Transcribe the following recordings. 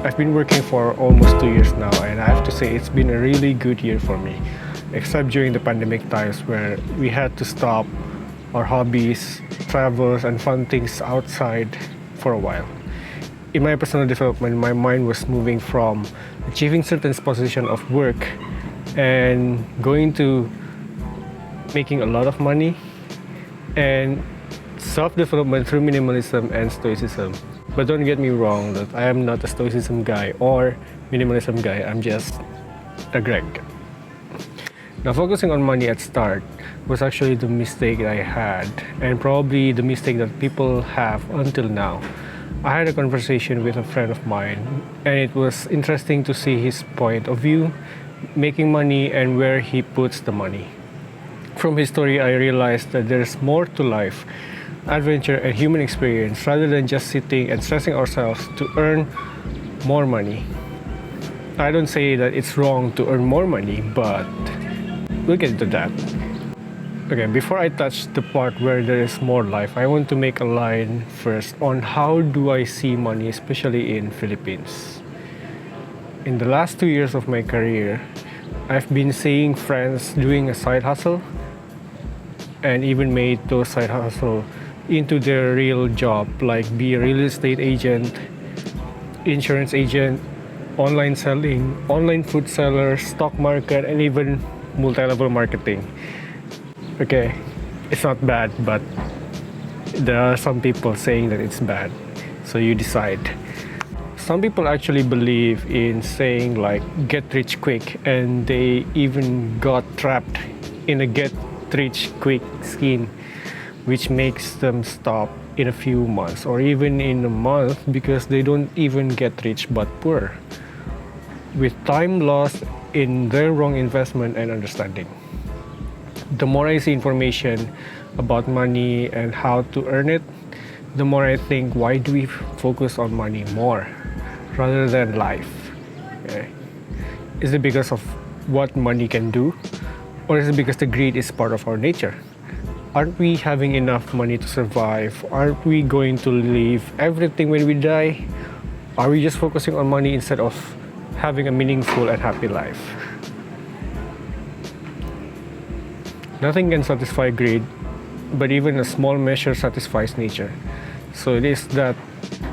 I've been working for almost 2 years now, and I have to say it's been a really good year for me, except during the pandemic times where we had to stop our hobbies, travels, and fun things outside for a while. In my personal development, my mind was moving from achieving certain position of work and going to making a lot of money and self-development through minimalism and stoicism. But don't get me wrong that I am not a stoicism guy or minimalism guy, I'm just a Greg. Now, focusing on money at start was actually the mistake I had, and probably the mistake that people have until now. I had a conversation with a friend of mine, and it was interesting to see his point of view, making money and where he puts the money. From his story, I realized that there's more to life, adventure, and human experience rather than just sitting and stressing ourselves to earn more money. I don't say that it's wrong to earn more money, but we'll get into that. Okay, before I touch the part where there is more life, I want to make a line first on how do I see money, especially in Philippines. In the last 2 years of my career, I've been seeing friends doing a side hustle and even made those side hustle into their real job, like be a real estate agent, insurance agent, online selling, online food seller, stock market, and even multi-level marketing. Okay, it's not bad, but there are some people saying that it's bad, so you decide. Some people actually believe in saying like get rich quick, and they even got trapped in a get rich quick scheme, which makes them stop in a few months or even in a month because they don't even get rich but poor, with time lost in their wrong investment and understanding. The more I see information about money and how to earn it, the more I think, why do we focus on money more rather than life? Okay. Is it because of what money can do, or is it because the greed is part of our nature? Aren't we having enough money to survive? Aren't we going to leave everything when we die? Are we just focusing on money instead of having a meaningful and happy life? Nothing can satisfy greed, but even a small measure satisfies nature. So it is that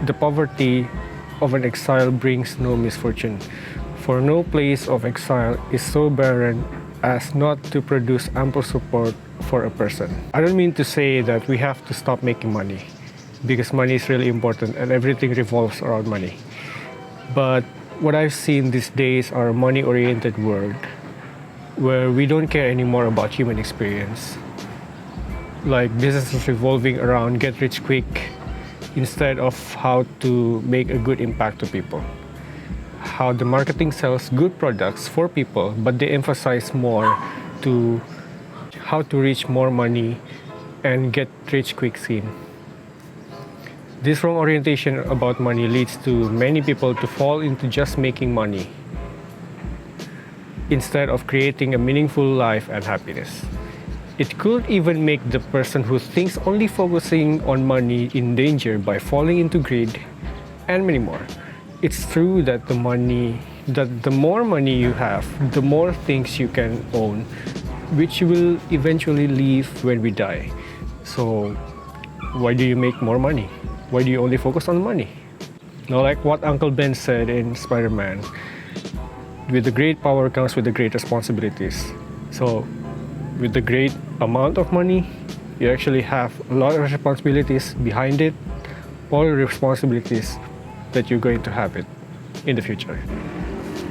the poverty of an exile brings no misfortune, for no place of exile is so barren as not to produce ample support for a person. I don't mean to say that we have to stop making money, because money is really important and everything revolves around money. But what I've seen these days are a money-oriented world where we don't care anymore about human experience. Like businesses revolving around get rich quick instead of how to make a good impact to people. How the marketing sells good products for people, but they emphasize more to how to reach more money and get rich quick scheme. This wrong orientation about money leads to many people to fall into just making money instead of creating a meaningful life and happiness. It could even make the person who thinks only focusing on money in danger by falling into greed and many more. It's true that the more money you have, the more things you can own, which you will eventually leave when we die. So why do you make more money? Why do you only focus on money? Now, like what Uncle Ben said in Spider-Man, with the great power comes with the great responsibilities. So with the great amount of money, you actually have a lot of responsibilities behind it, all the responsibilities that you're going to have it in the future.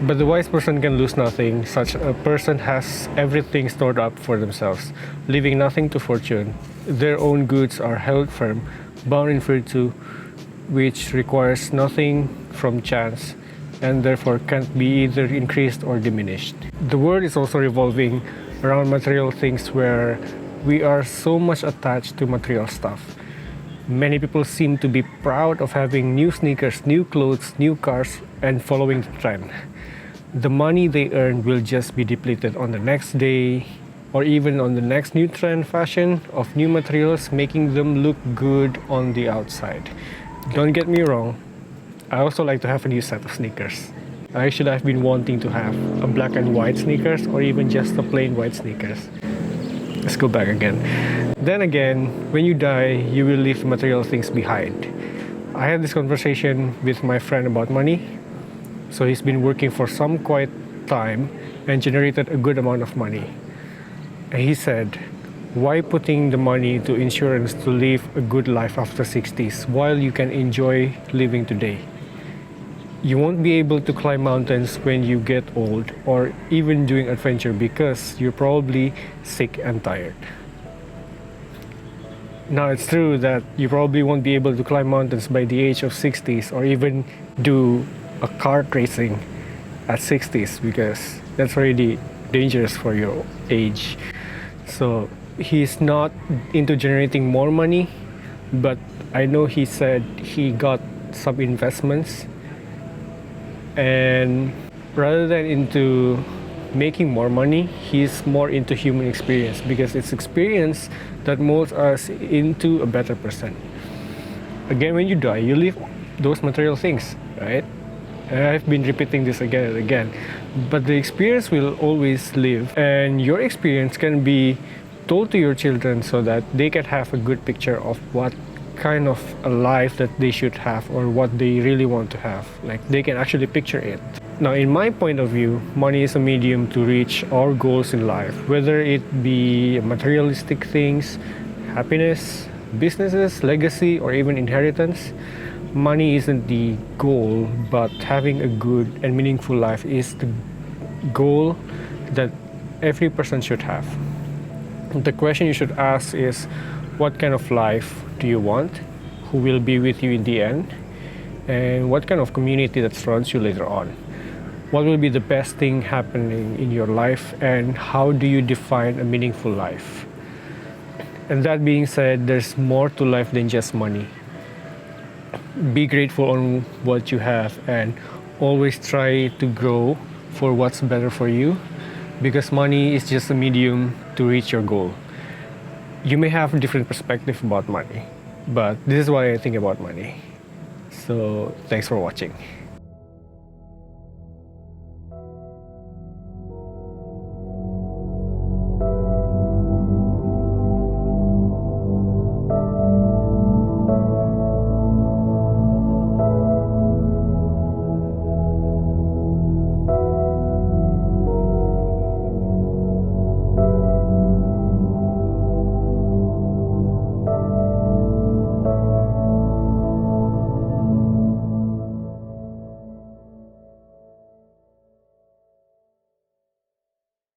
But the wise person can lose nothing. Such a person has everything stored up for themselves, leaving nothing to fortune. Their own goods are held firm, bound in virtue, which requires nothing from chance, and therefore can't be either increased or diminished. The world is also revolving around material things where we are so much attached to material stuff. Many people seem to be proud of having new sneakers, new clothes, new cars, and following the trend. The money they earn will just be depleted on the next day or even on the next new trend fashion of new materials, making them look good on the outside. Don't get me wrong, I also like to have a new set of sneakers. Actually, I've been wanting to have a black and white sneakers or even just a plain white sneakers. Let's go back again. Then again, when you die, you will leave material things behind. I had this conversation with my friend about money. So he's been working for some quite time and generated a good amount of money. And he said, why putting the money to insurance to live a good life after 60s while you can enjoy living today? You won't be able to climb mountains when you get old or even doing adventure because you're probably sick and tired. Now it's true that you probably won't be able to climb mountains by the age of 60s or even do a kart racing at 60s because that's already dangerous for your age. So he's not into generating more money, but I know he said he got some investments, and rather than into making more money, he's more into human experience because it's experience that molds us into a better person. Again, when you die, you leave those material things, right? And I've been repeating this again and again, but the experience will always live, and your experience can be told to your children so that they can have a good picture of what kind of a life that they should have or what they really want to have. Like they can actually picture it. Now, in my point of view, money is a medium to reach our goals in life, whether it be materialistic things, happiness, businesses, legacy, or even inheritance. Money isn't the goal, but having a good and meaningful life is the goal that every person should have. The question you should ask is, what kind of life do you want? Who will be with you in the end? And what kind of community that surrounds you later on? What will be the best thing happening in your life, and how do you define a meaningful life? And that being said, there's more to life than just money. Be grateful on what you have and always try to grow for what's better for you, because money is just a medium to reach your goal. You may have a different perspective about money, but this is what I think about money. So thanks for watching.